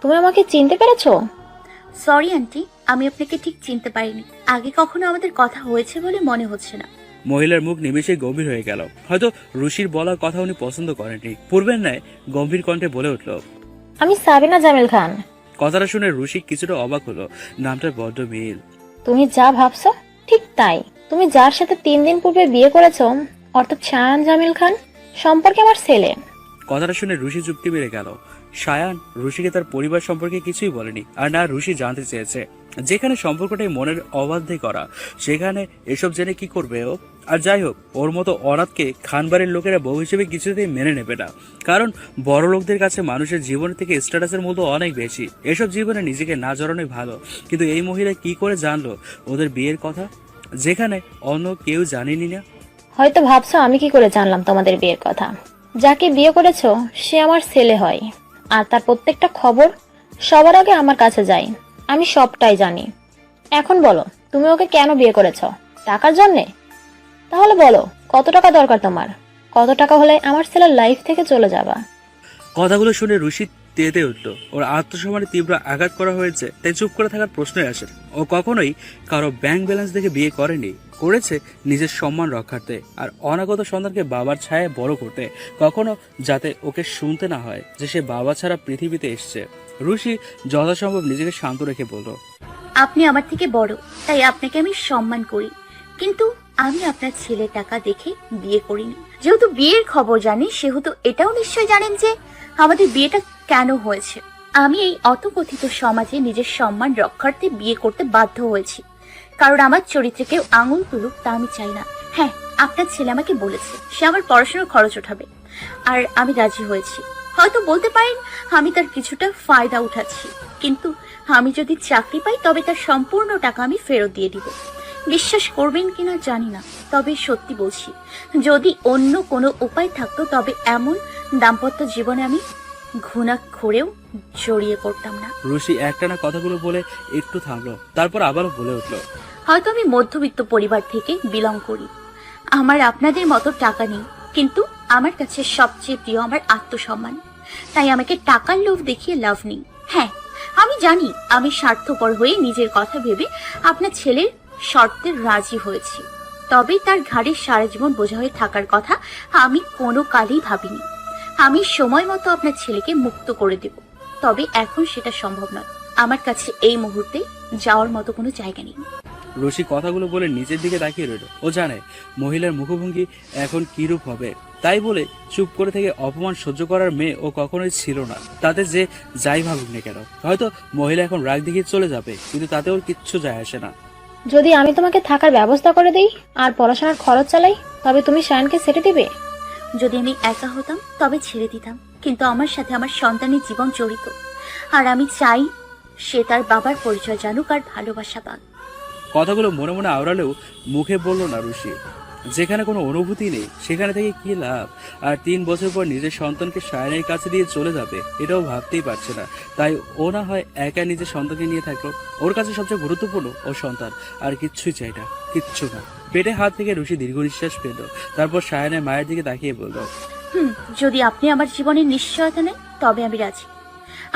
তুমি আমাকে চিনতে পেরেছো? সরি আন্টি, আমি আপনাকে ঠিক চিনতে পারিনি। আগে কখনো আমাদের কথা হয়েছে বলে মনে হচ্ছে না। মহিলার মুখ নিমেষেই গম্ভীর হয়ে গেল। হয়তো রুশির বলা কথা উনি পছন্দ করেননি। পূর্বের ন্যায় গম্ভীর কণ্ঠে বলে উঠল, আমি সাবিনা জামিল খান। কথাটা শুনে রুশি কিছুটা অবাক হলো। নামটা বড্ড মিল। তুমি যা ভাবছো ঠিক তাই। তুমি যার সাথে 3 দিন পূর্বে বিয়ে করেছো, অর্থাৎ শায়ান জামিল খান, সম্পর্কে আমার ছেলে। কথাটা শুনে রুশি চুপটি বেড়ে গেল। সায়ান রুশিকে তার পরিবার সম্পর্কে কিছুই বলেনি, আর না রুশি জানতে চেয়েছে। যেখানে সম্পর্কটাই মনের অবাধ্যে করা, সেখানে এসব জেনে কি করবে ও? আর যাই হোক, ওর মতো অনাথকে খানবাড়ির লোকেরা বউ হিসেবে কিছুতেই মেনে নেবে না। কারণ বড় লোকদের কাছে মানুষের জীবন থেকে স্ট্যাটাসের মূল্য অনেক বেশি। এসব জীবনে নিজেকে না জড়ানোই ভালো। কিন্তু এই মহিলা কি করে জানলো ওদের বিয়ের কথা, যেখানে অন্য কেউ জানেনি না? হয়তো ভাবছো আমি কি করে জানলাম তোমাদের বিয়ের কথা। যাকে বিয়ে করেছো সে আমার ছেলে হয়, আর তার প্রত্যেকটা খবর সবার আগে আমার কাছে যায়। আমি সবটাই জানি। এখন বলো, তুমি ওকে কেন বিয়ে করেছো? টাকার জন্যে? তাহলে বলো, কত টাকা দরকার তোমার? কত টাকা হলে আমার ছেলের লাইফ থেকে চলে যাবা? কথাগুলো শুনে রুশি তেতে উঠল। ওর আত্মসম্মানে তীব্র আঘাত করা হয়েছে, তাই চুপ করে থাকার প্রশ্নই আসে। ও কখনোই কারো ব্যাংক ব্যালেন্স দেখে বিয়ে করেনি। করেছে নিজের সম্মান রক্ষার্থে আর অনাগত সন্তানকে বাবার ছায়ায় বড় করতে। কখনো যাতে ওকে শুনতে না হয় যে সে বাবা ছাড়া পৃথিবীতে এসছে। রুশি যথাসম্ভব নিজেকে শান্ত রেখে বলল, আপনি আমার থেকে বড়, তাই আপনাকে আমি সম্মান করি। কিন্তু আমি আপনার ছেলের টাকা দেখে বিয়ে করিনি। যেহেতু বিয়ের খবর জানি, সেহেতু এটাও নিশ্চয় জানেন যে আমাদের বিয়েটা কেন হয়েছে। আমি এই অতকথিত সমাজে নিজের সম্মান রক্ষার্থে বিয়ে করতে বাধ্য হয়েছি, কারণ আমার চরিত্রে কেউ আঙুল তুলুক তা আমি চাই না। হ্যাঁ, আপনার ছেলে আমাকে বলেছে সে আমার পড়াশোনার খরচ ওঠাবে, আর আমি রাজি হয়েছি। হয়তো বলতে পারেন আমি তার কিছুটা ফায়দা উঠাচ্ছি, কিন্তু আমি যদি চাকরি পাই তবে তার সম্পূর্ণ টাকা আমি ফেরত দিয়ে দিব। বিশ্বাস করবেন কিনা জানি না, তবে সত্যি বলছি, যদি অন্য কোনো উপায় থাকতো তবে এমন দাম্পত্য জীবনে আমি ঘুণাক্ষরেও জড়িয়ে পড়তাম না। রুশি একটানা কথাগুলো বলে একটু থামলো, তারপর আবারও বলে উঠল, হয়তো আমি মধ্যবিত্ত পরিবার থেকে বিলং করি, আমার আপনাদের মতো টাকা নেই, কিন্তু আমার কাছে সবচেয়ে প্রিয় আমার আত্মসম্মান। তাই আমাকে টাকার লোভ দেখিয়ে লাভ নেই। হ্যাঁ, আমি জানি আমি স্বার্থপর হয়ে নিজের কথা ভেবে আপনার ছেলের শর্তে রাজি হয়েছি, তবে তার ঘাড়ে সারা জীবন বোঝা হয়ে থাকার কথা আমি কোনো কালই ভাবিনি। আমি সময় মতো আপনার ছেলেকে মুক্ত করে দেব, তবে এখন সেটা সম্ভব নয়। আমার কাছে এই মুহূর্তে যাওয়ার মতো কোনো জায়গা নেই। রুশি কথাগুলো বলে নিচের দিকে তাকিয়ে রইল। ও জানে মহিলার মুখভঙ্গি এখন কিরূপ হবে, তাই বলে চুপ করে থেকে অপমান সহ্য করার মেয়ে ও কখনোই ছিল না। তাতে যে যাই ভাবুক না কেন, হয়তো মহিলা এখন রাগ দেখিয়ে চলে যাবে, কিন্তু তাতে ওর কিচ্ছু যায় আসে না। যদি আমি তোমাকে থাকার ব্যবস্থা করে দিই আর পড়াশোনার খরচ চালাই, তবে তুমি শায়ানকে ছেড়ে দিবে? যদি আমি একা হতাম তবে ছেড়ে দিতাম, কিন্তু আমার সাথে আমার সন্তানের জীবন জড়িত, আর আমি চাই সে তার বাবার পরিচয় জানুক আর ভালোবাসা পাক। কথাগুলো মনে মনে আওড়ালেও মুখে বলল না রুশি। যেখানে কোনো অনুভূতি নেই সেখানে থেকে কি লাভ? আর 3 বছর পর নিজের সন্তানকে সায়নের কাছে দিয়ে চলে যাবে, এটাও ভাবতেই পারছে না। তাই ও না হয় একা নিজের সন্তানকে নিয়ে থাকলো। ওর কাছে সবচেয়ে গুরুত্বপূর্ণ ও সন্তান, আর কিচ্ছুই চাই না, কিচ্ছু না। পেটে হাত থেকে রুশি দীর্ঘ নিঃশ্বাস পেল, তারপর সায়নের মায়ের দিকে তাকিয়ে বলল, যদি আপনি আমার জীবনের নিশ্চয়তা নেন তবে আমি রাজি।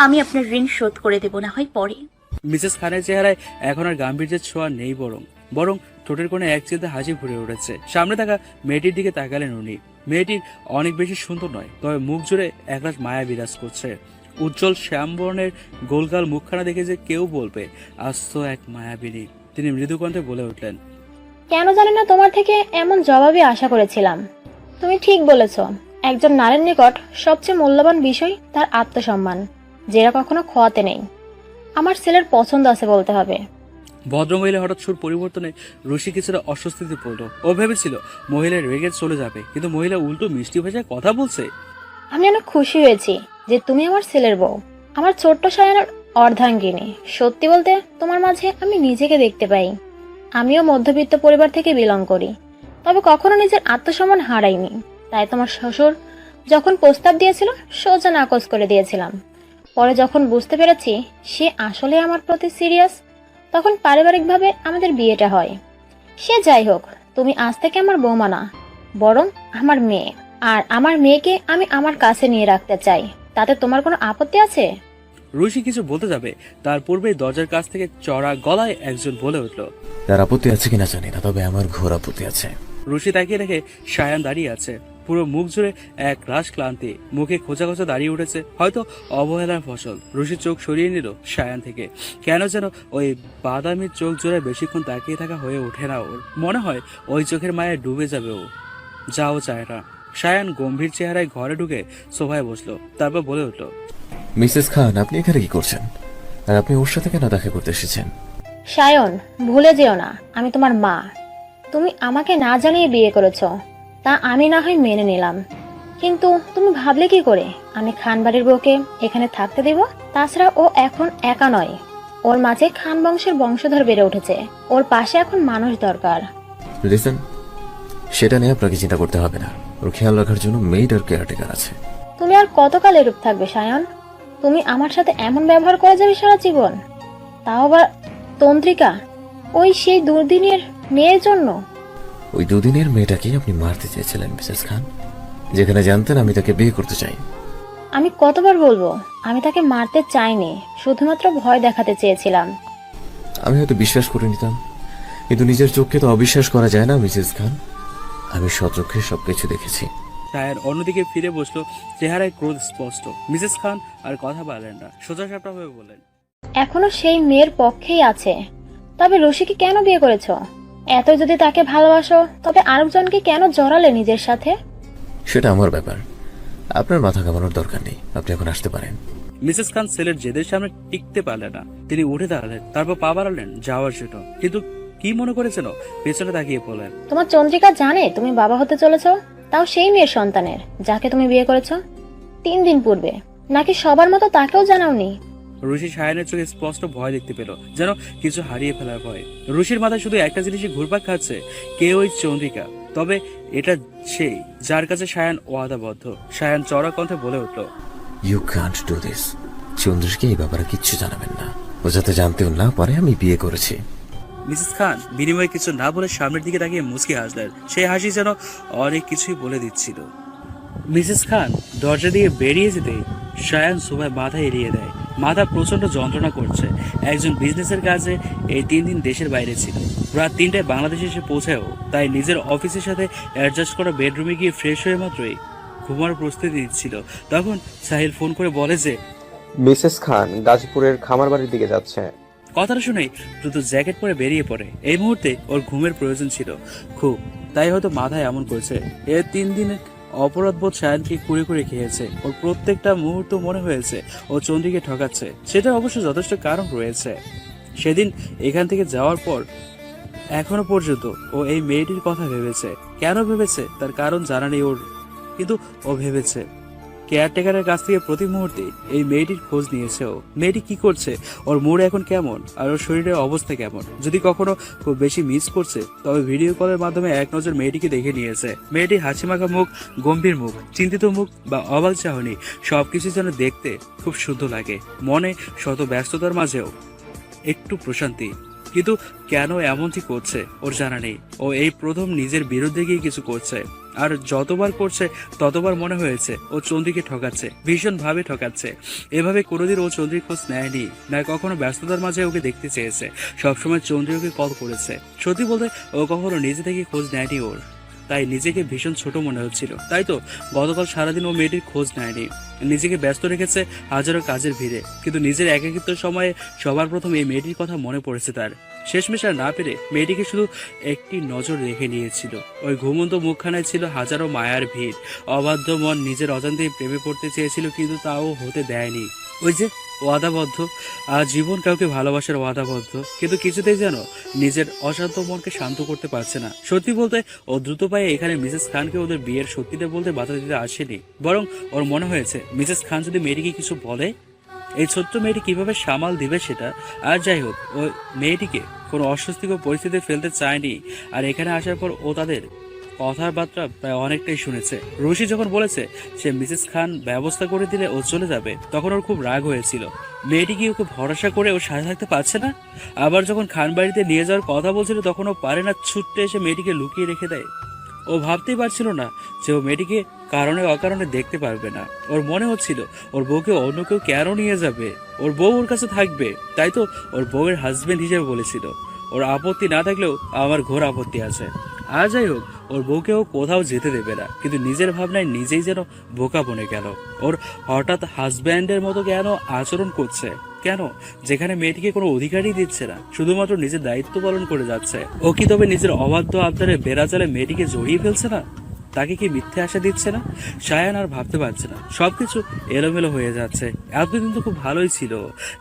আমি আপনার ঋণ শোধ করে দেব, না হয় পরে। মিসেস খানের চেহারায় এখন আর গাম্ভীর্যের ছোঁয়া নেই, বরং বরং ঠোঁটের কোণে এক চিলতে হাসি ফুটে উঠেছে। সামনে থাকা মেয়েটির দিকে তাকালেন উনি। মেয়েটির অনেক বেশি সুন্দর নয়, তবে মুখ জুড়ে একরাশ মায়া বিরাজ করছে। উজ্জ্বল শ্যামবর্ণের গোলগাল মুখখানা দেখে যে কেউ বলবে আস্ত এক মায়াবিনী। তিনি মৃদু কণ্ঠে বলে উঠলেন, কেন জানি না তোমার থেকে এমন জবাবই আশা করেছিলাম। তুমি ঠিক বলেছ, একজন নারীর নিকট সবচেয়ে মূল্যবান বিষয় তার আত্মসম্মান, যেটা কখনো খোয়াতে নেই। আমার ছেলের পছন্দ আছে বলতে হবে। ভদ্রমহিলা হঠাৎ সুর পরিবর্তনে রুশি কিছুটা অস্বস্তিতে পড়ল। ও ভেবেছিল মহিলা রেগে চলে যাবে, কিন্তু মহিলা উল্টো মিষ্টি ভাষায় কথা বলছে। আমি অনেক খুশি হয়েছি যে তুমি আমার ছেলের বউ, আমার ছোট্ট শায়ানের অর্ধাঙ্গিনী। সত্যি বলতে তোমার মাঝে আমি নিজেকে দেখতে পাই। আমিও মধ্যবিত্ত পরিবার থেকে বিলং করি, তবে কখনো নিজের আত্মসম্মান হারাইনি। তাই তোমার শ্বশুর যখন প্রস্তাব দিয়েছিল সোজা নাকচ করে দিয়েছিলাম। পরে যখন বুঝতে পেরেছি সে আসলে আমার প্রতি সিরিয়াস, তখন পারিবারিকভাবে আমাদের বিয়েটা হয়। সে যাই হোক, তুমি আজ থেকে আমার বৌমা না, বরং আমার মেয়ে। আর আমার মেয়েকে আমি আমার কাছে নিয়ে রাখতে চাই, তাতে তোমার কোনো আপত্তি আছে? রুশি কিছু বলতে যাবে, তার পূর্বেই দরজার কাছ থেকে চড়া গলায় একজন বলে উঠল। তার আপত্তি আছে কিনা জানি না, তবে আমার ঘোর আপত্তি আছে। রুশি তাকিয়ে রেখে সায়ান দাঁড়িয়ে আছে, পুরো মুখ জুড়ে এক রাশ ক্লান্তি, মুখে খোঁচা খোঁচা দাঁড়িয়ে উঠেছে, হয়তো অবহেলার ফসল। রুশি চোখ সরিয়ে নিল সায়ান থেকে, কেন যেন ওই বাদামি চোখ জোড়ে বেশিক্ষণ তাকিয়ে থাকা হয়ে ওঠে না ওর। মনে হয় ওই চোখের মায়ে ডুবে যাবে ও, যাও চায় না। সায়ান গম্ভীর চেহারায় ঘরে ঢুকে সোফায় বসলো, তারপর বলে উঠল, মিসেস খান, আপনি এখানে কি করছেন? আর আপনি ওর সাথে কেন দেখা করতে এসেছেন? সায়ন, ভুলে যেও না আমি তোমার মা। তুমি আমাকে না জানিয়ে বিয়ে করেছো, তা আমি না হয় মেনে নিলাম, কিন্তু তুমি ভাবলে কি করে আমি খান বাড়ির বউকে এখানে থাকতে দেব? তাছাড়া ও এখন একা নয়, ওর মাঝে খান বংশের বংশধর বেড়ে উঠেছে, ওর পাশে এখন মানুষ দরকার। লিসেন, সেটা নিয়ে আপনাকে চিন্তা করতে হবে না। ওর খেয়াল রাখার জন্য মেইড আর কেয়ারটেকার আছে। তুমি আর কতকাল এরূপ থাকবে সায়ন? তুমি আমার সাথে এমন ব্যবহার করে যাবে সারা জীবন, তাও আবার তন্ত্রিকা, ওই সেই দুর্দিনের মেয়ের জন্য? ওই দুদিনের মেয়েটাকেই আপনি মারতে চেয়েছিলেন মিসেস খান, যেখানে জানতেন আমি তাকে বিয়ে করতে চাই। আমি কতবার বলবো আমি তাকে মারতে চাইনি, শুধুমাত্র ভয় দেখাতে চেয়েছিলাম। আমি হয়তো বিশ্বাস করে নিতাম, কিন্তু নিজের চোখকে তো অবিশ্বাস করা যায় না মিসেস খান। আমি সচক্ষে সবকিছু দেখেছি। সায়ান অন্যদিকে ফিরে বসলো, চেহারায় ক্রোধ স্পষ্ট। মিসেস খান আর কথা বললেন না, সোজা সাপটা হয়ে বললেন, এখনো সেই মেয়ের পক্ষেই আছে। তবে রশিকে কেন বিয়ে করেছো? এত যদি তাকে ভালোবাসো, তবে আরেকজনকে কেন জড়ালে নিজের সাথে? সেটা আমার ব্যাপার, আপনার মাথা ঘামানোর দরকার নেই। আপনি এখন আসতে পারেন। মিসেস খান ছেলের জেদের সামনে টিকতে পারলেন না, তিনি উঠে দাঁড়ালেন, তারপর পা বাড়ালেন যাওয়ার জন্য। কিন্তু কি মনে করেছেন পেছনে তাকিয়ে বললেন, তোমার চন্দ্রিকা জানে তুমি বাবা হতে চলেছো, তাও সেই মেয়ের সন্তানের, যাকে তুমি বিয়ে করেছো 3 দিন পূর্বে। নাকি সবার মতো তাকেও জানাওনি? রুশি সায়ানের চোখে স্পষ্ট ভয় দেখতে পেল, যেন কিছু হারিয়ে ফেলার ভয়। রুশির মাথায় শুধু একটা জিনিসই ঘুরপাক খাচ্ছে, কে ওই চন্দ্রিকা? তবে এটা সেই যার কাছে সায়ান ওয়াদাবদ্ধ। সায়ান চড়া কণ্ঠে বলে উঠল, ইউ কান্ট ডু দিস। চন্দ্রকে এই ব্যাপারে কিচ্ছু জানাবেন না, ও যাতে জানতেও না পারে আমি বিয়ে করেছি। মিসেস খান বিনিময়ে কিছু না বলে সামনের দিকে তাকিয়ে মুচকি হাসলেন। সেই হাসি যেন অনেক কিছুই বলে দিচ্ছিল। মিসেস খান দরজা দিয়ে বেরিয়ে যেতেই সায়ান সোফায় মাথা এড়িয়ে দেয়। মাথা প্রচন্ড যন্ত্রণা করছে। একজন বিজনেসের কাজে এই 3 দিন দেশের বাইরে ছিল। রাত 3টায় বাংলাদেশে এসে পৌঁছায়ও, তাই নিজের অফিসের সাথে অ্যাডজাস্ট করা বেডরুমে গিয়ে ফ্রেশ হয়ে মাত্রই ঘুমার প্রস্তুতি দিচ্ছিল। তখন সাহিল ফোন করে বলে যে মিসেস খান গাজীপুরের খামারবাড়ির দিকে যাচ্ছে। কথাটা শুনেই দ্রুত জ্যাকেট পরে বেরিয়ে পড়ে। এই মুহূর্তে ওর ঘুমের প্রয়োজন ছিল খুব, তাই হয়তো মাথায় এমন করেছে। এর 3 দিনে অপরাধবোধ সায়ানকে কুড়ে কুড়ে খেয়েছে। ওর প্রত্যেকটা মুহূর্ত মনে হয়েছে ও চন্দ্রীকে ঠকাচ্ছে। সেটা অবশ্য যথেষ্ট কারণ রয়েছে। সেদিন এখান থেকে যাওয়ার পর এখনো পর্যন্ত ও এই মেয়েটির কথা ভেবেছে। কেন ভেবেছে তার কারণ জানা নেই ওর, কিন্তু ও ভেবেছে। কেয়ারটেকারের কাছ থেকে প্রতি মুহূর্তে এই মেয়েটির খোঁজ নিয়েছে ও। মেয়েটি কি করছে, ওর মুড এখন কেমন, আর ওর শরীরের অবস্থা কেমন। যদি কখনো খুব বেশি মিস করছে, তবে ভিডিও কলের মাধ্যমে এক নজর মেয়েটিকে দেখে নিয়েছে। মেয়েটির হাসিমাখা মুখ, গম্ভীর মুখ, চিন্তিত মুখ বা অবাক চাহনি সবকিছু যেন দেখতে খুব সুন্দর লাগে। মনে শত ব্যস্ততার মাঝেও একটু প্রশান্তি। কিন্তু কেন এমনটি করছে ওর জানা নেই। ও এই প্রথম নিজের বিরুদ্ধে গিয়ে কিছু করছে, আর যতবার করছে ততবার মনে হয়েছে ও চন্দ্রীকে ঠকাচ্ছে, ভীষণ ভাবে ঠকাচ্ছে। এভাবে কোনোদিন ও চন্দ্রীর খোঁজ নেয়নি, না কখনো ব্যস্ততার মাঝে ওকে দেখতে চেয়েছে। সবসময় চন্দ্রী ওকে কল করেছে। সত্যি বলতে ও কখনো নিজে থেকে খোঁজ নেয়নি ওর, তাই নিজেকে ভীষণ ছোট মনে হচ্ছিল। তাই তো গতকাল সারাদিন ও মেয়েটির খোঁজ নেয়নি, নিজেকে ব্যস্ত রেখেছে হাজারো কাজের ভিড়ে। কিন্তু নিজের একাকিত্ব সময়ে সবার প্রথম এই মেয়েটির কথা মনে পড়েছে তার। শেষমেশ আর না পেরে মেয়েটিকে শুধু একটি নজর রেখে নিয়েছিল। ওই ঘুমন্ত মুখখানায় ছিল হাজারো মায়ার ভিড়। অবাধ্য মন নিজের অজান্তেই প্রেমে পড়তে চেয়েছিল, কিন্তু তাও হতে দেয়নি। ওই যে ওয়াদাবদ্ধ, আর জীবন কাউকে ভালোবাসার ওয়াদাবদ্ধ, কিন্তু কিছুতেই যেন নিজের অশান্ত মনকে শান্ত করতে পারছে না। সত্যি বলতে ও দ্রুত পায়ে এখানে মিসেস খানকে ওদের বিয়ের সত্যিটা বলতে বাধা দিতে আসেনি, বরং ওর মনে হয়েছে মিসেস খান যদি মেয়েটিকে কিছু বলে, এই ছোট্ট মেয়েটি কিভাবে সামাল দিবে সেটা। আর যাই হোক, ওই মেয়েটিকে কোনো অস্বস্তিকর পরিস্থিতিতে ফেলতে চায়নি। আর এখানে আসার পর ও তাদের কথাবার্তা প্রায় অনেকটাই শুনেছে। রশি যখন বলেছে সে মিসেস খান ব্যবস্থা করে দিলে ও চলে যাবে, তখন ওর খুব রাগ হয়েছিল। মেয়েটি কি ওকে ভরসা করে ওর সাথে থাকতে পারছে না? আবার যখন খান বাড়িতে নিয়ে যাওয়ার কথা বলছিল, তখন ও পারে না ছুটতে এসে মেয়েটিকে লুকিয়ে রেখে দেয়। ও ভাবতেই পারছিল না যে ও মেয়েটিকে কারণে অকারণে দেখতে পারবে না। ওর মনে হচ্ছিল ওর বউকে অন্য কেউ কেন নিয়ে যাবে, ওর বউ ওর কাছে থাকবে। তাই তো ওর বউয়ের হাজবেন্ড হিসেবে বলেছিল। ওর আপত্তি না থাকলেও আমার ঘোর আপত্তি আছে। আর যাই হোক, ওর বউকে ও কোথাও যেতে দেবে না, কিন্তু নিজের ভাবনায় নিজেই যেন বোকা বনে গেল। ওর হঠাৎ হাজব্যান্ডের মতো কেন আচরণ করছে, কেন, যেখানে মেয়েটিকে কোনো অধিকারই দিচ্ছে না, শুধুমাত্র নিজের দায়িত্ব পালন করে যাচ্ছে। ও কি তবে নিজের অবাধ্য আবদারে বেড়াজালে মেয়েটিকে জড়িয়ে ফেলছে না? তাকে কি মিথ্যে আশা দিচ্ছে না? সায়ান আর ভাবতে পারছে না, সবকিছু এলোমেলো হয়ে যাচ্ছে। এতদিন তো খুব ভালোই ছিল,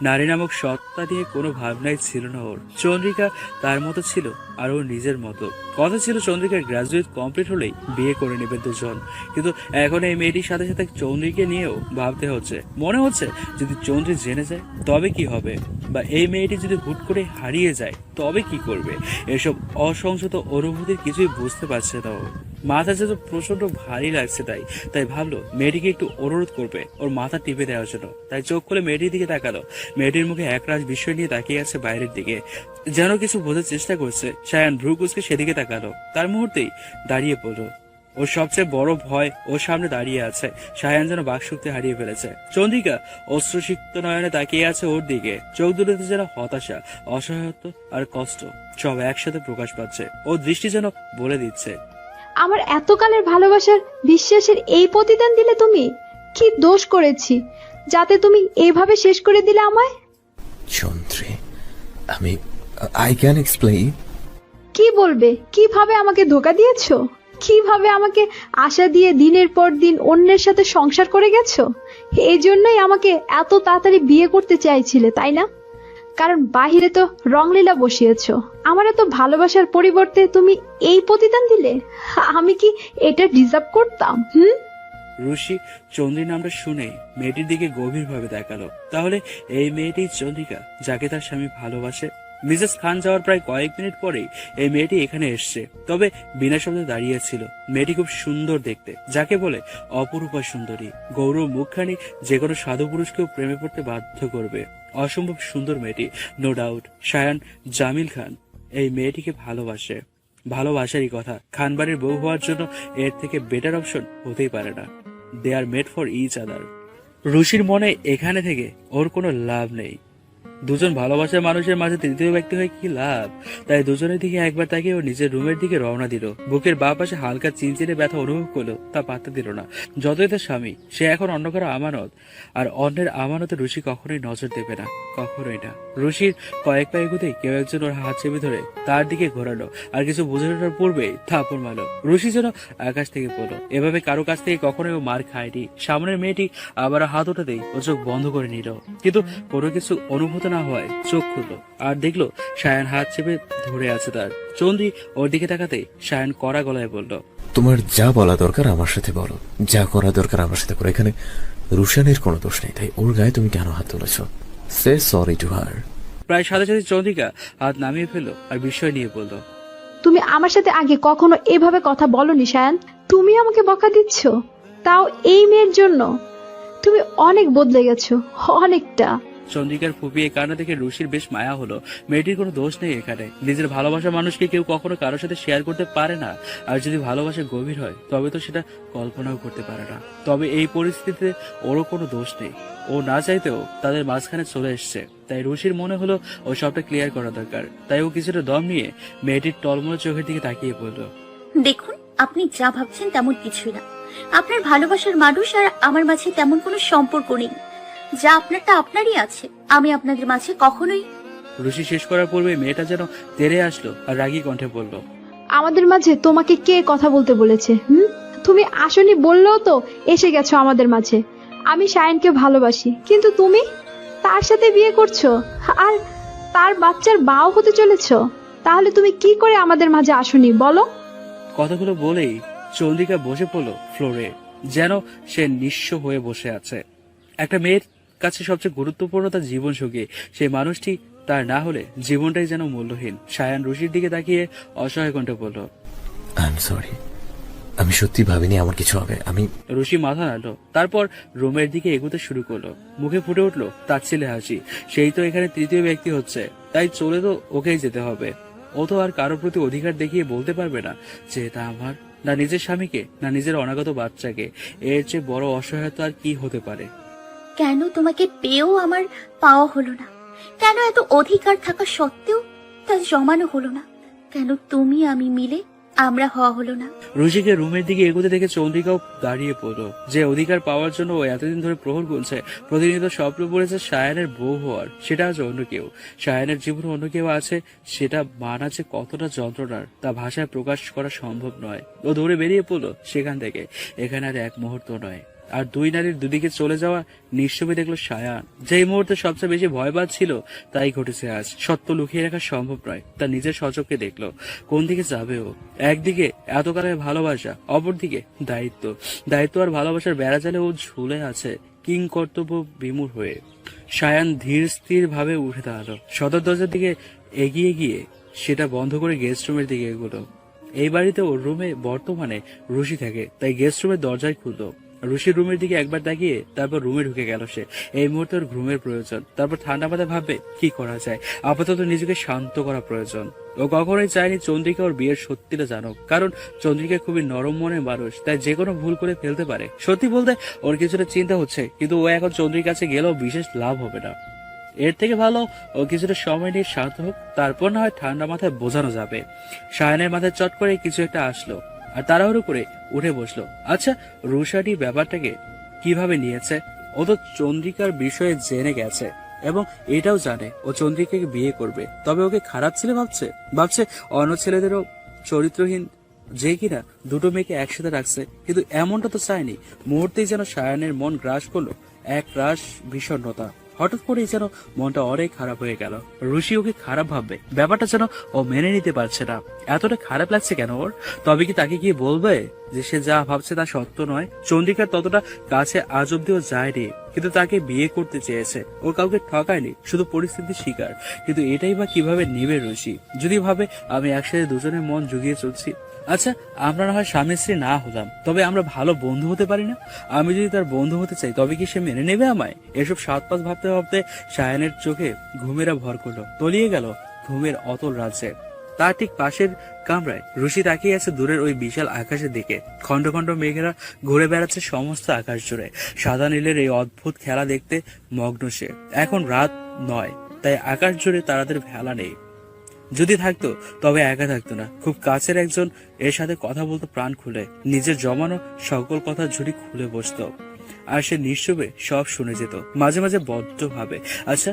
নারী নামক সত্তা নিয়ে কোনো ভাবনাই ছিল না ওর। চন্দ্রিকা তার মতো ছিল, আর ওর নিজের মতো। কথা ছিল চন্দ্রিকার গ্রাজুয়েট কমপ্লিট হলেই বিয়ে করে নেবে দুজন, কিন্তু এখন এই মেয়েটির সাথে সাথে চন্দ্রিকে নিয়েও ভাবতে হচ্ছে। মনে হচ্ছে যদি চন্দ্রি জেনে যায় তবে কি হবে, বা এই মেয়েটি যদি হুট করে হারিয়ে যায় তবে কি করবে। এসব অসংযত অনুভূতির কিছুই বুঝতে পারছে না ও। মাথা যেন প্রচন্ড ভারী লাগছে, তাই ভাবলো মেয়েটিকে একটু অনুরোধ করবে ওর মাথা টিপে দেওয়ার জন্য। তাই চোখ খুলে মেয়েটির দিকে তাকালো। মেয়েটির মুখে একরাশ বিস্ময় নিয়ে তাকিয়ে আছে বাইরের দিকে, যেন কিছু বোঝার চেষ্টা করছে। সায়ান ভ্রু কুঁচকে সেদিকে তাকালো। তার মুহূর্তেই দাঁড়িয়ে পড়লো। ওর সবচেয়ে বড় ভয় ওর সামনে দাঁড়িয়ে আছে। সায়ান যেন বাকশক্তি হারিয়ে ফেলেছে। চন্দ্রিকা অশ্রুসিক্ত নয়নে তাকিয়ে আছে ওর দিকে। চোখ দুটোতে যেন হতাশা, অসহায়ত্ব আর কষ্ট সব একসাথে প্রকাশ পাচ্ছে। ওর দৃষ্টি যেন বলে দিচ্ছে, আমার এতকালের ভালোবাসার বিশ্বাসের এই প্রতিদান দিলে তুমি? কি দোষ করেছি যাতে তুমি এইভাবে শেষ করে দিলে আমায়? চন্দ্রী, আই ক্যান এক্সপ্লেইন। কি বলবে? কিভাবে আমাকে ধোকা দিয়েছো? কিভাবে আমাকে আশা দিয়ে দিনের পর দিন অন্যের সাথে সংসার করে গেছো? এই জন্যই আমাকে এত তাড়াতাড়ি বিয়ে করতে চাইছিলে, তাই না? কারণ বাহিরে তো রংলীলা বসিয়েছো। আমার এত ভালোবাসার পরিবর্তে তুমি এই প্রতিদান দিলে? আমি কি এটা ডিজার্ভ করতাম? রুশি চন্দ্রী নামটা শুনে মেয়েটির দিকে গভীরভাবে তাকালো। তাহলে এই মেয়েটি চন্দ্রিকা, যাকে তার স্বামী ভালোবাসে? মিসেস খান যাওয়ার প্রায় কয়েক মিনিট পরেই এই মেয়েটি এখানে এসছে, তবে বিনা শব্দে দাঁড়িয়েছিল। মেয়েটি খুব সুন্দর দেখতে, যাকে বলে অপরূপা সুন্দরী। গৌরব মুখখানি যে কোনো সাধু পুরুষকেও প্রেমে পড়তে বাধ্য করবে। অসম্ভব সুন্দর মেয়েটি, নো ডাউট। সায়ান জামিল খান এই মেয়েটিকে ভালোবাসে। ভালোবাসারই কথা। খানবাড়ির বউ হওয়ার জন্য এর থেকে বেটার অপশন হতেই পারে না। দে are made for each other. রুশির মনে এখানে থেকে ওর কোনো লাভ নেই। দুজন ভালোবাসার মানুষের মাঝে তৃতীয় ব্যক্তি হয়ে কি লাভ? তাই দুজনের দিকে একবার তাকিয়ে ও নিজের রুমের দিকে রওনা দিল। বুকের বাঁ পাশে হালকা চিনচিনে ব্যথা অনুভব করলো, তা পাত্তা দিল না। যতই তার স্বামী, সে এখন অন্য কারো আমানত, আর অন্যের আমানতে রুশি কখনোই নজর দেবে না, কখনোই না। রুশির কয়েক পা এগোতেই কেউ একজন ওর হাত চেপে ধরে তার দিকে ঘোরালো, আর কিছু বোঝানোর পূর্বেই থাপড় মারলো। রুশি যেন আকাশ থেকে পড়লো। এভাবে কারো কাছ থেকে কখনোই ও মার খায়নি। সামনের মেয়েটি আবার হাত ওঠাতেই ও চোখ বন্ধ করে নিল, কিন্তু কোনো কিছু অনুভূত না হওয়ায় চোখ খুললো আর দেখলো সায়ান হাত চেপে ধরে আছে তার। চন্দ্রী ওর দিকে তাকাতেই সায়ান কড়া গলায় বলল, তোমার যা বলা দরকার আমার সাথে বলো, যা করা দরকার আমার সাথে করো। এখানে রুশানের কোনো দোষ নেই, তাই ওর গায়ে তুমি কেন হাত তুলেছ? Say sorry to her. প্রায় সাথে সাথে চন্দ্রিকা হাত নামিয়ে ফেললো আর বিস্ময় নিয়ে বলল, তুমি আমার সাথে আগে কখনো এভাবে কথা বলনি সায়ান। তুমি আমাকে বকা দিচ্ছ, তাও এই মেয়ের জন্য? তুমি অনেক বদলে গেছো, অনেকটা। চন্দ্রিকার ফুপিয়ে কান্না দেখে রুশির বেশ মায়া হলো। মেয়েটির কোনো দোষ নেই এখানে। নিজের ভালোবাসা মানুষকে কেউ কখনো কারোর সাথে শেয়ার করতে পারে না, আর যদি ভালোবাসা গভীর হয় তবে তো সেটা কল্পনাও করতে পারে না। তবে এই পরিস্থিতিতে ওরও কোনো দোষ নেই। ও না চাইতেও তাদের মাঝখানে চলে এসছে। তাই রুশির মনে হলো ও সবটা ক্লিয়ার করা দরকার। তাই ও কিছুটা দম নিয়ে মেয়েটির টলমল চোখের দিকে তাকিয়ে বলল, দেখুন, আপনি যা ভাবছেন তেমন কিছুই না। আপনার ভালোবাসার মানুষ আর আমার মাঝে তেমন কোনো সম্পর্ক নেই। যা আপনারটা আপনারই আছে, আমি আপনাদের মাঝে কখনোই। রুশি শেষ করার পূর্বে মেয়েটা যেন তেড়ে আসলো আর রাগী কণ্ঠে বলল, আমাদের মাঝে তোমাকে কে কথা বলতে বলেছে? তুমি আসনি বললেও তো এসে গেছো আমাদের মাঝে। আমি সায়নকে ভালোবাসি, কিন্তু তুমি তার সাথে বিয়ে করছো আর তার বাচ্চার বাও হতে চলেছো। তাহলে তুমি কি করে আমাদের মাঝে আসনি বলো? কথাগুলো বলেই চন্দ্রিকা বসে পড়লো ফ্লোরে, যেন সে নিঃস্ব হয়ে বসে আছে। একটা মেয়ের কাছে সবচেয়ে গুরুত্বপূর্ণ তার জীবন সঙ্গী, সেই মানুষটি তার না হলে জীবনটাই যেন মূল্যহীন। সায়ান রুশির দিকে তাকিয়ে অসহায় কণ্ঠে বলল, আই এম সরি, আমি সত্যি ভাবিনি আমার কিছু হবে। রুশি মাথা নাড়লো, তারপর রুমের দিকে এগোতে শুরু করলো। মুখে ফুটে উঠলো তার ছেলে হাসি। সেই তো এখানে তৃতীয় ব্যক্তি হচ্ছে, তাই চলে তো ওকেই যেতে হবে। ও তো আর কারোর প্রতি অধিকার দেখিয়ে বলতে পারবে না যে এটা আমার। না নিজের স্বামীকে, না নিজের অনাগত বাচ্চাকে। এর চেয়ে বড় অসহায়তা আর কি হতে পারে? কেন তোমাকে পেয়েও আমার পাওয়া হলো না? কেন এত অধিকার থাকা সত্ত্বেও তা জমানো হলো না? কেন তুমি আমি মিলে আমরা হওয়া হলো না? রুশিকে রুমের দিকে এগোতে দেখে চন্দ্রিকাও দাঁড়িয়ে পড়লো। যে অধিকার পাওয়ার জন্য ও এতদিন ধরে প্রহর গুনছে, প্রতিনিয়ত স্বপ্ন পড়েছে সায়ানের বউ হওয়ার, সেটা আজ অন্য কেউ। সায়ানের জীবনে অন্য কেউ আছে, সেটা মানা যে কতটা যন্ত্রণার তা ভাষায় প্রকাশ করা সম্ভব নয়। ও দৌড়ে বেরিয়ে পড়লো সেখান থেকে। এখানে আর এক মুহূর্ত নয়, আর দুই নারীর দুদিকে চলে যাওয়া নিঃশব্দে দেখলো সায়ান। যেই মুহূর্তে সবচেয়ে বেশি ভয় পাচ্ছিল তাই ঘটেছে আজ। সত্য লুকিয়ে রাখা সম্ভব নয়, তার নিজের সচক্ষে দেখলো। কোন দিকে যাবে ও? একদিকে এতকালের ভালোবাসা, অপরদিকে দায়িত্ব। দায়িত্ব আর ভালোবাসার বেড়াজালে ও ঝুলে আছে কিং কর্তব্য বিমূঢ় হয়ে। সায়ান ধীর স্থির ভাবে উঠে দাঁড়ালো। সদর দরজার দিকে এগিয়ে গিয়ে সেটা বন্ধ করে গেস্ট রুমের দিকে এগোলো। এই বাড়িতে ওর রুমে বর্তমানে রুশি থাকে, তাই গেস্ট রুমের দরজায় খুললো। রুশির রুমের দিকে একবার তাকিয়ে তারপর রুমে ঢুকে গেল সে। এই মুহূর্তে ওর ঘুমের প্রয়োজন। তারপর ঠান্ডা মাথায় ভাববে কি করা যায়। আপাতত নিজেকে শান্ত করা প্রয়োজন। ও কখনোই চায়নি চন্দ্রিকা ওর বিয়ের সত্যিটা জানুক, কারণ চন্দ্রিকা খুবই নরম মনের মানুষ, তাই যে কোনো ভুল করে ফেলতে পারে। সত্যি বলতে ওর কিছুটা চিন্তা হচ্ছে, কিন্তু ও এখন চন্দ্রিকার কাছে গেলেও বিশেষ লাভ হবে না। এর থেকে ভালো ও কিছুটা সময় নিয়ে শান্ত হোক, তারপর না হয় ঠান্ডা মাথায় বোঝানো যাবে। সায়নের মাথায় চট করে কিছু একটা আসলো আর তাড়াহুড়ো করে উঠে বসলো। আচ্ছা, রুশাটি ব্যাপারটাকে কিভাবে নিয়েছে? ও তো চন্দ্রিকার বিষয়ে জেনে গেছে এবং এটাও জানে ও চন্দ্রিকাকে বিয়ে করবে, তবে ওকে খারাপ ছেলে ভাবছে অন্য ছেলেদেরও চরিত্রহীন, যে কিনা দুটো মেয়েকে একসাথে রাখছে। কিন্তু এমনটা তো চায়নি। মুহূর্তেই যেন সায়ানের মন গ্রাস করলো এক রাশ বিষণ্ণতা। হঠাৎ করেই যেন মনটা অনেক খারাপ হয়ে গেল। রুশি ওকে খারাপ ভাববে, ব্যাপারটা যেন ও মেনে নিতে পারছে না। এতটা খারাপ লাগছে কেন ওর? তবে কি তাকে গিয়ে বলবে যে সে যা ভাবছে তা সত্য নয়? চন্দ্রিকার ততটা কাছে আজ অব্দিও যায়নি, কিন্তু তাকে বিয়ে করতে চেয়েছে। ও কাউকে ঠকায়নি, শুধু পরিস্থিতির শিকার। কিন্তু এটাই বা কিভাবে নিবে রুশি? যদি ভাবে আমি একসাথে দুজনের মন জুগিয়ে চলছি। আচ্ছা, আমরা না হয় স্বামী স্ত্রী না হলাম, তবে আমরা ভালো বন্ধু হতে পারি না? আমি যদি তার বন্ধু হতে চাই তবে কি সে মেনে নেবে আমায়? এসব সাত পাঁচ ভাবতে ভাবতে সায়ানের চোখে ঘুমেরা ভর করলো। তলিয়ে গেল ঘুমের অতল রাজ্যে। তার ঠিক পাশের কামরায় রুশি তাকিয়ে আছে দূরের ওই বিশাল আকাশের দিকে। খন্ড খন্ড মেঘেরা ঘুরে বেড়াচ্ছে সমস্ত আকাশ জুড়ে। সাদা নীলের এই অদ্ভুত খেলা দেখতে মগ্ন সে। এখন রাত নয়, তাই আকাশ জুড়ে তারাদের ভেলা নেই। যদি থাকতো তবে একা থাকতো না, খুব কাছের একজন এর সাথে কথা বলতো প্রাণ খুলে, নিজের জমানো সকল কথা ঝুড়ি খুলে বসতো। আর সে নিঃশবে সব শুনে যেত, মাঝে মাঝে বড্ড ভাবে, আচ্ছা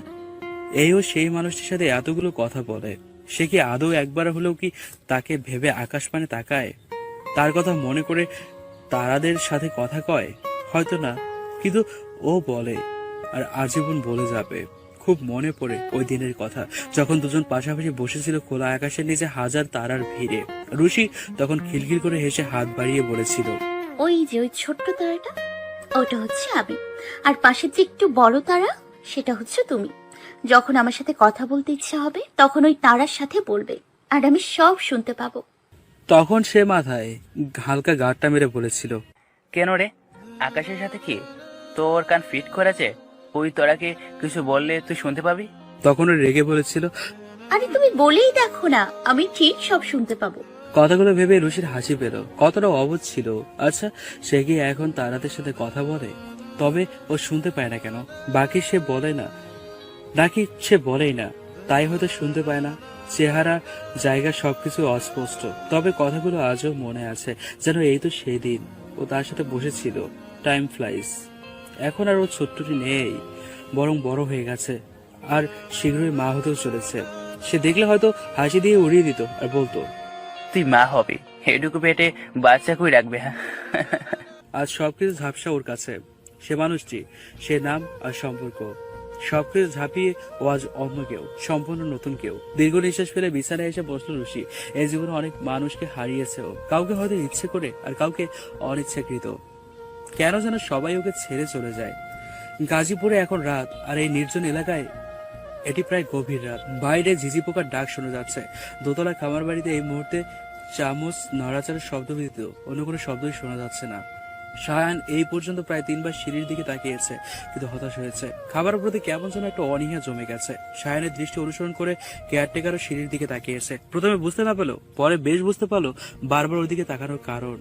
এইও সেই মানুষটির সাথে এতগুলো কথা বলে, সে কি আদৌ একবার হলেও কি তাকে ভেবে আকাশ পানে তাকায়? তার কথা মনে করে তারাদের সাথে কথা কয়? হয়তো না, কিন্তু ও বলে, আর আজীবন বলে যাবে। খুব মনে পড়ে ওই দিনের কথা, যখন দুজন পাশাপাশি বসেছিল খোলা আকাশের নিচে হাজার তারার ভিড়ে। রুশি তখন খিলখিল করে হেসে হাত বাড়িয়ে বলেছিল, ওই যে ওই ছোট্ট তারাটা, ওটা হচ্ছে আমি। আর পাশের যে একটু বড় তারা, সেটা হচ্ছে তুমি। যখন আমার সাথে কথা বলতে ইচ্ছা হবে তখন ওই তারার সাথে বলবে, আর আমি সব শুনতে পাবো। তখন সে মাথায় হালকা গাঁটটা মেরে বলেছিল, কেন রে, আকাশের সাথে কি তোর কান ফিট করেছে? ওই তোরাকে কিছু বললে তুই শুনতে পাবি। তখন ও রেগে বলেছিল, আরে তুমি বলেই দেখো না, আমি ঠিক সব শুনতে পাবো। কথাগুলো ভেবে রুশির হাসি পেল। কতটা অবুঝ ছিল। আচ্ছা, সে কি এখন তারাদের সাথে কথা বলে? তবে ও শুনতে পায় না কেন? বাকি সে বলে না, নাকি সে বলেই না, তাই হয়তো শুনতে পায় না। চেহারা, জায়গা সবকিছু অস্পষ্ট, তবে কথাগুলো আজও মনে আছে, যেন এই তো সেই দিন ও তার সাথে বসেছিল। Time flies. এখন আর ও ছোট্টটি নেই, বরং বড় হয়ে গেছে, আর শীঘ্রই মা হতেও চলেছে। সে দেখলে হয়তো হাসি দিয়ে উড়িয়ে দিত আর বলতো, তুই মা হবি, এটুকু পেটে বাচ্চা কই রাখবে? হ্যাঁ, আজ সবকিছু ঝাপসা ওর কাছে। সে মানুষটি, সে নাম আর সম্পর্ক, সবকিছু ঝাঁপিয়ে ও আজ অন্য কেউ, সম্পূর্ণ নতুন কেউ। দীর্ঘ নিঃশ্বাস ফেলে বিছানায় এসে বসলো রুশি। এই জীবনে অনেক মানুষকে হারিয়েছে ও, কাউকে হয়তো ইচ্ছে করে আর কাউকে অনিচ্ছাকৃত। কেন যেন সবাই ওকে ছেড়ে চলে যায়। গাজীপুরে এখন রাত, আর এই নির্জন এলাকায় এটি প্রায় গভীর রাত। বাইরে ঝিঝি পোকার ডাক শোনা যাচ্ছে। দোতলা খামার বাড়িতে এই মুহূর্তে চামচ নড়াচড়ার শব্দ ব্যতীত অন্য কোনো শব্দই শোনা যাচ্ছে না। সায়ান এই পর্যন্ত প্রায় 3 বার সিঁড়ির দিকে তাকিয়েছে, কিন্তু হতাশ হয়েছে। খাবারের প্রতি কেমন যেন একটা অনীহা জমে গেছে। সায়ানের দৃষ্টি অনুসরণ করে কেয়ারটেকারও সিঁড়ির দিকে তাকিয়েছে। প্রথমে বুঝতে না পেলো, পরে বেশ বুঝতে পারলো বারবার ওই দিকে তাকানোর কারণ।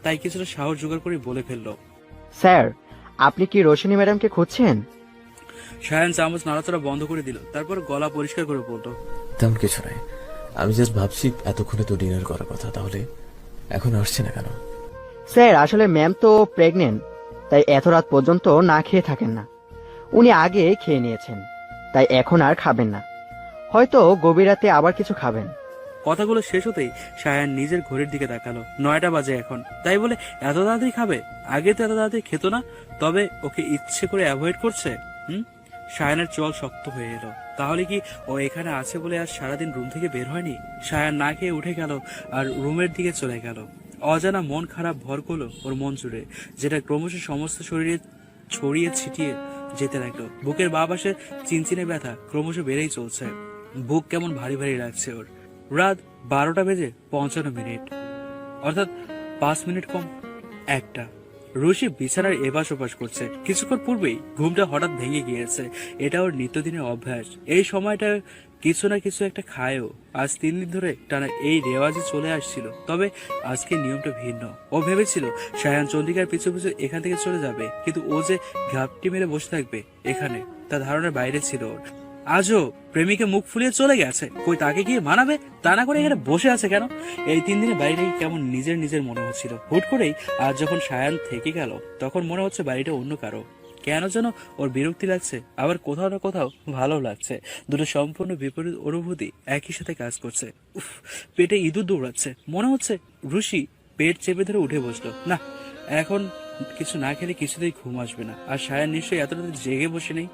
তাই কিছুটা সাহস জোগাড় করে বলে ফেললো, স্যার, আপনি কি রোশনী ম্যাডামকে খুঁজছেন? সায়ান চামচ নাড়াচাড়া বন্ধ করে দিল, তারপর গলা পরিষ্কার করে বলল, তেমন কিছু নাই। আমি জাস্ট ভাবছি এতক্ষণে তো ডিনার করার কথা, তাহলে এখন আসছে না কেন? স্যার, আসলে ম্যাম তো প্রেগনেন্ট, তাই এত রাত পর্যন্ত না খেয়ে থাকেন না। উনি আগে খেয়ে নিয়েছেন, তাই এখন আর খাবেন না। হয়তো গভীর রাতে আবার কিছু খাবেন। কথাগুলো শেষ হতেই সায়ান নিজের ঘড়ির দিকে তাকালো। 9টা বাজে এখন, তাই বলে এত তাড়াতাড়ি খাবে? আগে তো এত তাড়াতাড়ি খেত না। তবে ওকে ইচ্ছে করে অ্যাভয়েড করছে। সায়ানের চল শক্ত হয়ে এলো। তাহলে কি ও এখানে আছে বলে আজ সারাদিন রুম থেকে বের হয়নি? সায়ান না খেয়ে উঠে গেল আর রুমের দিকে চলে গেল। অজানা মন খারাপ ভর করলো ওর মন জুড়ে, যেটা ক্রমশ সমস্ত শরীরে ছড়িয়ে ছিটিয়ে যেতে লাগলো। বুকের বাঁ পাশে চিনচিনে ব্যথা ক্রমশ বেড়েই চলছে। বুক কেমন ভারী ভারী লাগছে ওর। রাত 12টা বেজে 55 অর্থাৎ 5 মিনিট কম 1টা। রুশি বিছানার এপাশ ওপাশ করছে। কিছুক্ষণ পূর্বেই ঘুমটা হঠাৎ ভেঙে গিয়েছে। এটা ওর নিত্যদিনের অভ্যাস। এই সময়টা কিছু না কিছু একটা খায়ও। আজ 3 দিন ধরে টানা এই রেওয়াজে চলে আসছিল। তবে আজকে নিয়মটা ভিন্ন। ও ভেবেছিল সায়ান চন্দ্রিকার পিছু পিছু এখান থেকে চলে যাবে, কিন্তু ও যে ঘাপটি মেরে বসে থাকবে এখানে, তা ধারণার বাইরে ছিল ওর। আজও প্রেমিকে মুখ ফুলিয়ে চলে গেছে। কই তাকে গিয়ে মানাবে? তা না করে এখানে বসে আছে কেন? এই 3 দিনে বাড়িটা কেমন নিজের নিজের মনে হচ্ছিল। হুট করেই আজ যখন সায়ান থেকে গেল, তখন মনে হচ্ছে বাড়িটা অন্য কারো। কেন যেন ওর বিরক্তি লাগছে, আবার কোথাও না কোথাও ভালো লাগছে। দুটো সম্পূর্ণ বিপরীত অনুভূতি একই সাথে কাজ করছে। উফ, পেটে ইঁদুর দৌড়াচ্ছে। মনে হচ্ছে রুশি পেট চেপে ধরে উঠে বসলো। না, এখন কিছু না খেলে কিছুতেই ঘুম আসবে না। আর সায়ান নিশ্চয়ই এতটা জেগে বসে নেই,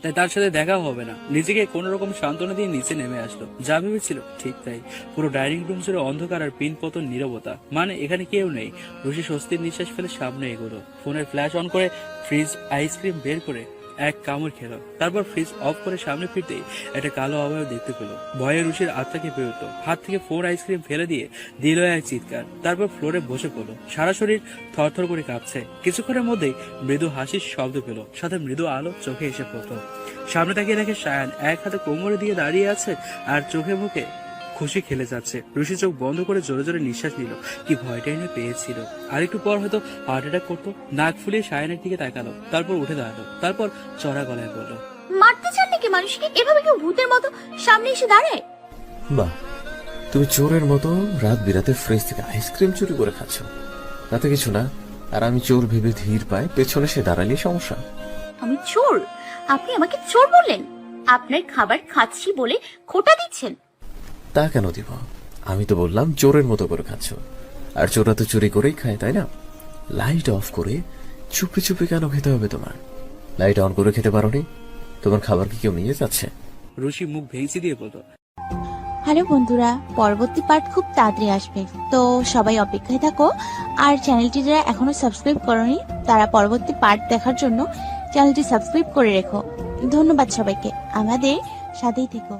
তাই তার সাথে দেখা হবে না। নিজেকে কোন রকম সান্ত্বনা দিয়ে নিচে নেমে আসলো। যা ভেবেছিল ঠিক তাই। পুরো ডাইনিং রুম জুড়ে অন্ধকার আর পিন পতন নীরবতা। মানে এখানে কেউ নেই। রুশি স্বস্তির নিঃশ্বাস ফেলে সামনে এগোলো। ফোনের ফ্ল্যাশ অন করে ফ্রিজ আইসক্রিম বের করে এক কামড় খেলো। তারপর ফ্রিজ অফ করে সামনে ফিরতেই একটা কালো অবয়ব দেখতে পেল। ভয়ে রুশির আত্মাকে পেয়ে উঠল। হাত থেকে ফোন আইসক্রিম ফেলে দিয়ে দিল এক চিৎকার। তারপর ফ্লোরে বসে পড়লো। সারা শরীর থরথর করে কাঁপছে। কিছুক্ষণের মধ্যেই মৃদু হাসির শব্দ পেল, সাথে মৃদু আলো চোখে এসে পড়ল। সামনে তাকিয়ে দেখে সায়ান এক হাতে কোমরে দিয়ে দাঁড়িয়ে আছে আর চোখে মুখে খুশি খেলে যাচ্ছে। রুশি চোখ বন্ধ করে জোরে জোরে নিঃশ্বাস নিল। কি ভয়টাই না পেয়েছিল। আর একটু পর হয়তো হার্ট অ্যাটাক করতো। নাক ফুলিয়ে সায়ানের দিকে তাকালো, তারপর উঠে দাঁড়ালো। তারপর চড়া গলায় বলল, মারতে চান নাকি মানুষকে? এভাবে কেউ ভূতের মতো সামনে এসে দাঁড়ায়? বাহ, তুমি চোরের মতো রাত বিরাতে ফ্রিজ থেকে আইসক্রিম চুরি করে খাচ্ছ। তাতে কিছু না। আর আমি চোর ভেবে ধীর পায় পেছনে সে দাঁড়ালে সমস্যা। আমি চোর? আপনি আমাকে চোর বললেন? আপনার খাবার খাচ্ছি বলে খোটা দিচ্ছেন? তা কেন দিব? আমি তো বললাম চোরের মতো করে খাচ্ছ। আর চোরা তো চুরি করেই খায়, তাই না? লাইট অফ করে চুপি চুপি কেন খেতে হবে তোমার? লাইট অন করে খেতে পারোনি? তোমার খাবার কি কেউ নিয়ে যাচ্ছে? রুশি মুখ ভেঙচি দিয়ে বলল, হ্যালো বন্ধুরা, পরবর্তী পার্ট খুব তাড়াতাড়ি আসবে, তো সবাই অপেক্ষায় থাকো। আর চ্যানেলটি যারা এখনো সাবস্ক্রাইব করোনি, তারা পরবর্তী পার্ট দেখার জন্য চ্যানেলটি সাবস্ক্রাইব করে রেখো। ধন্যবাদ সবাইকে, আমাদের সাথেই থেকো।